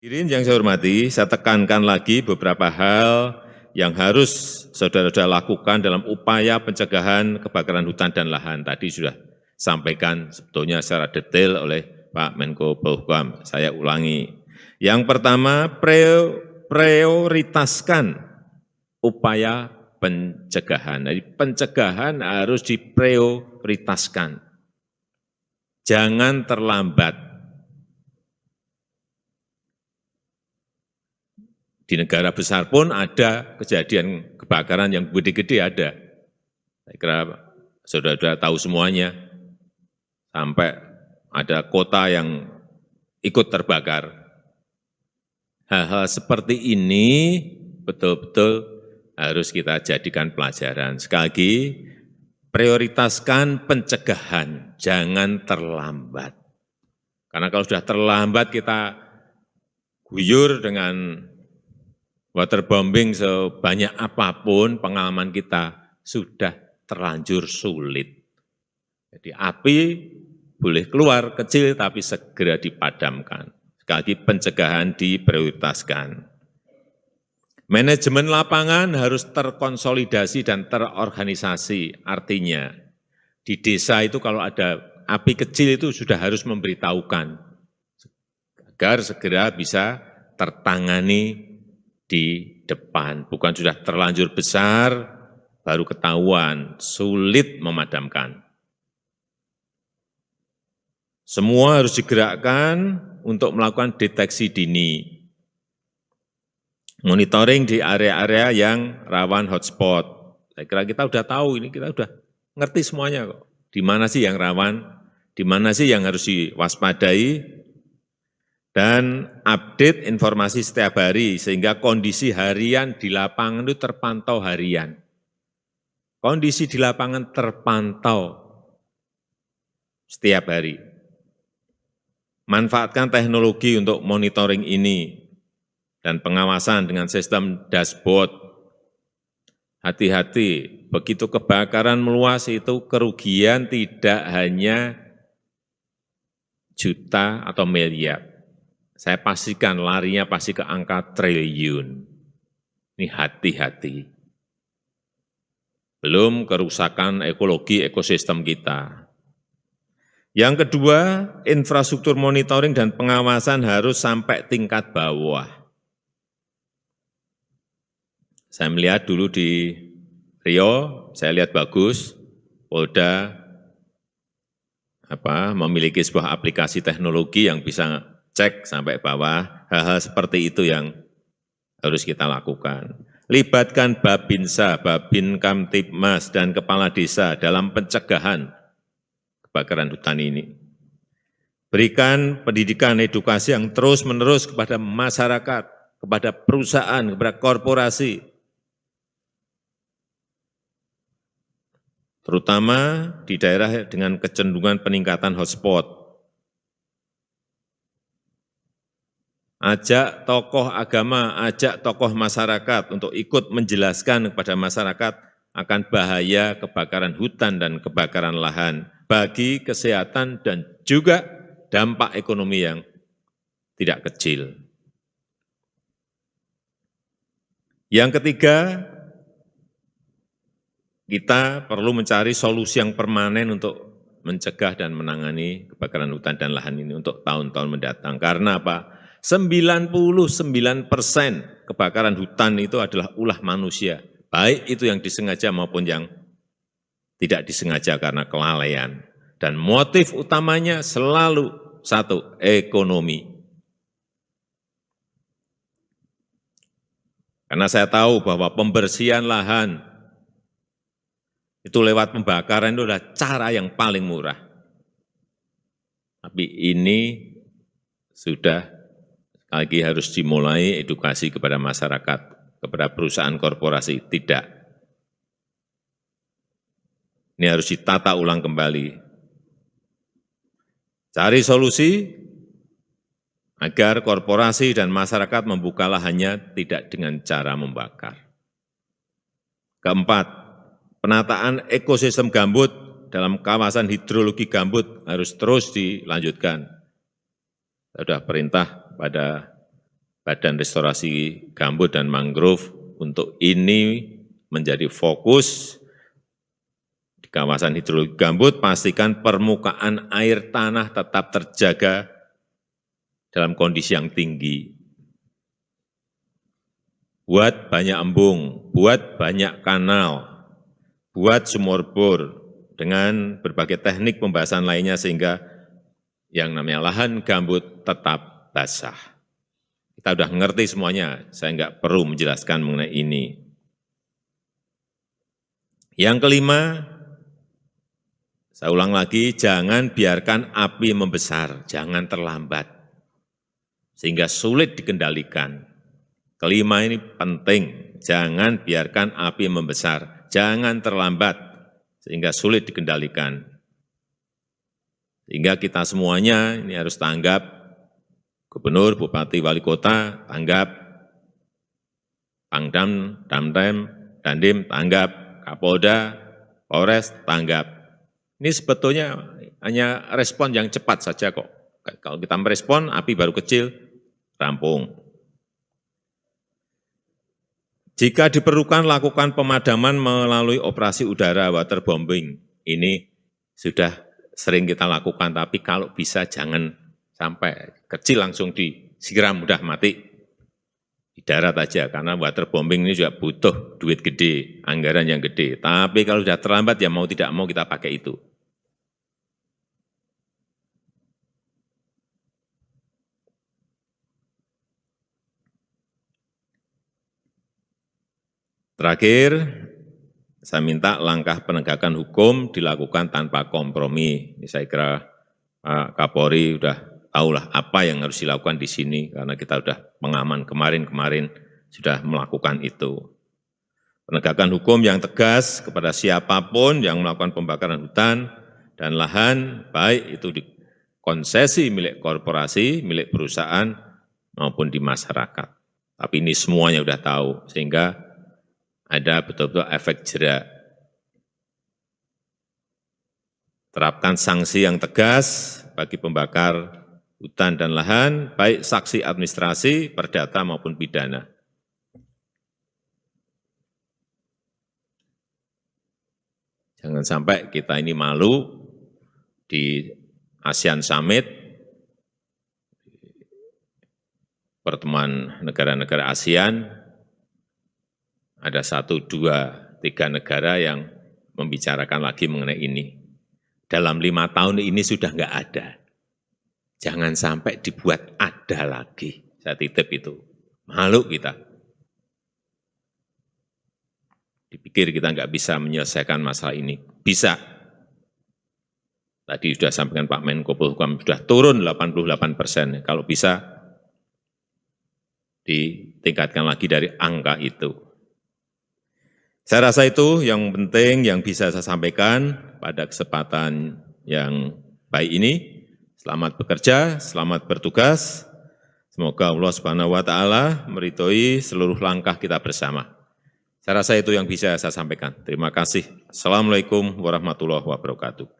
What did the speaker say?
Hadirin yang saya hormati, saya tekankan lagi beberapa hal yang harus saudara-saudara lakukan dalam upaya pencegahan kebakaran hutan dan lahan. Tadi sudah sampaikan sebetulnya secara detail oleh Pak Menko Polhukam. Saya ulangi. Yang pertama, prioritaskan upaya pencegahan. Jadi pencegahan harus diprioritaskan. Jangan terlambat. Di negara besar pun ada kejadian kebakaran yang gede-gede ada. Saya kira saudara-saudara tahu semuanya, sampai ada kota yang ikut terbakar. Hal-hal seperti ini betul-betul harus kita jadikan pelajaran. Sekali lagi, prioritaskan pencegahan, jangan terlambat. Karena kalau sudah terlambat kita guyur dengan waterbombing sebanyak apapun, pengalaman kita sudah terlanjur sulit. Jadi api boleh keluar kecil tapi segera dipadamkan. Sekali lagi pencegahan diprioritaskan. Manajemen lapangan harus terkonsolidasi dan terorganisasi. Artinya di desa itu kalau ada api kecil itu sudah harus memberitahukan agar segera bisa tertangani di depan, bukan sudah terlanjur besar, baru ketahuan, sulit memadamkan. Semua harus digerakkan untuk melakukan deteksi dini. Monitoring di area-area yang rawan hotspot. Saya kira kita sudah tahu ini, kita sudah ngerti semuanya kok. Di mana sih yang rawan, di mana sih yang harus diwaspadai, dan update informasi setiap hari sehingga kondisi harian di lapangan itu terpantau harian. Kondisi di lapangan terpantau setiap hari. Manfaatkan teknologi untuk monitoring ini dan pengawasan dengan sistem dashboard. Hati-hati, begitu kebakaran meluas itu kerugian tidak hanya juta atau miliar. Saya pastikan larinya pasti ke angka triliun. Ini hati-hati. Belum kerusakan ekologi ekosistem kita. Yang kedua, infrastruktur monitoring dan pengawasan harus sampai tingkat bawah. Saya melihat dulu di Riau, saya lihat bagus, Polda memiliki sebuah aplikasi teknologi yang bisa cek sampai bawah, hal-hal seperti itu yang harus kita lakukan. Libatkan Babinsa, Babin Kamtibmas, dan Kepala Desa dalam pencegahan kebakaran hutan ini. Berikan pendidikan edukasi yang terus-menerus kepada masyarakat, kepada perusahaan, kepada korporasi, terutama di daerah dengan kecenderungan peningkatan hotspot. Ajak tokoh agama, ajak tokoh masyarakat untuk ikut menjelaskan kepada masyarakat akan bahaya kebakaran hutan dan kebakaran lahan bagi kesehatan dan juga dampak ekonomi yang tidak kecil. Yang ketiga, kita perlu mencari solusi yang permanen untuk mencegah dan menangani kebakaran hutan dan lahan ini untuk tahun-tahun mendatang. Karena apa? 99% kebakaran hutan itu adalah ulah manusia, baik itu yang disengaja maupun yang tidak disengaja karena kelalaian. Dan motif utamanya selalu satu, ekonomi. Karena saya tahu bahwa pembersihan lahan itu lewat pembakaran itu adalah cara yang paling murah. Tapi ini sudah lagi harus dimulai edukasi kepada masyarakat, kepada perusahaan korporasi, tidak. Ini harus ditata ulang kembali. Cari solusi agar korporasi dan masyarakat membuka lahannya tidak dengan cara membakar. Keempat, penataan ekosistem gambut dalam kawasan hidrologi gambut harus terus dilanjutkan. Saya sudah perintah pada Badan Restorasi Gambut dan Mangrove untuk ini menjadi fokus di kawasan hidrologi gambut, pastikan permukaan air tanah tetap terjaga dalam kondisi yang tinggi. Buat banyak embung, buat banyak kanal, buat sumur bor dengan berbagai teknik pembahasan lainnya sehingga yang namanya lahan gambut tetap basah. Kita sudah mengerti semuanya, saya enggak perlu menjelaskan mengenai ini. Yang kelima, saya ulang lagi, jangan biarkan api membesar, jangan terlambat, sehingga sulit dikendalikan. Kelima ini penting, jangan biarkan api membesar, jangan terlambat, sehingga sulit dikendalikan. Sehingga kita semuanya ini harus tanggap, Gubernur, Bupati, Wali Kota, tanggap, Pangdam, Damrem, Dandim, tanggap, Kapolda, Polres, tanggap. Ini sebetulnya hanya respon yang cepat saja kok. Kalau kita merespon, api baru kecil, rampung. Jika diperlukan, lakukan pemadaman melalui operasi udara waterbombing. Ini sudah sering kita lakukan, tapi kalau bisa jangan sampai kecil langsung disiram, mudah mati. Di darat aja, karena waterbombing ini juga butuh duit gede, anggaran yang gede. Tapi kalau sudah terlambat, ya mau tidak mau kita pakai itu. Terakhir, saya minta langkah penegakan hukum dilakukan tanpa kompromi. Ini saya kira Pak Kapolri sudah tahulah apa yang harus dilakukan di sini, karena kita sudah pengaman kemarin sudah melakukan itu. Penegakan hukum yang tegas kepada siapapun yang melakukan pembakaran hutan dan lahan, baik itu di konsesi milik korporasi, milik perusahaan, maupun di masyarakat. Tapi ini semuanya sudah tahu, sehingga ada betul-betul efek jerak. Terapkan sanksi yang tegas bagi pembakar hutan dan lahan, baik sanksi administrasi, perdata maupun pidana. Jangan sampai kita ini malu di ASEAN Summit, pertemuan negara-negara ASEAN, ada 1, 2, 3 negara yang membicarakan lagi mengenai ini. Dalam 5 tahun ini sudah enggak ada. Jangan sampai dibuat ada lagi. Saya titip itu. Malu kita. Dipikir kita enggak bisa menyelesaikan masalah ini. Bisa. Tadi sudah sampaikan Pak Menko Polhukam, sudah turun 88%. Kalau bisa, ditingkatkan lagi dari angka itu. Saya rasa itu yang penting yang bisa saya sampaikan pada kesempatan yang baik ini. Selamat bekerja, selamat bertugas. Semoga Allah Subhanahu wa Ta'ala meridhoi seluruh langkah kita bersama. Saya rasa itu yang bisa saya sampaikan. Terima kasih. Assalamualaikum warahmatullahi wabarakatuh.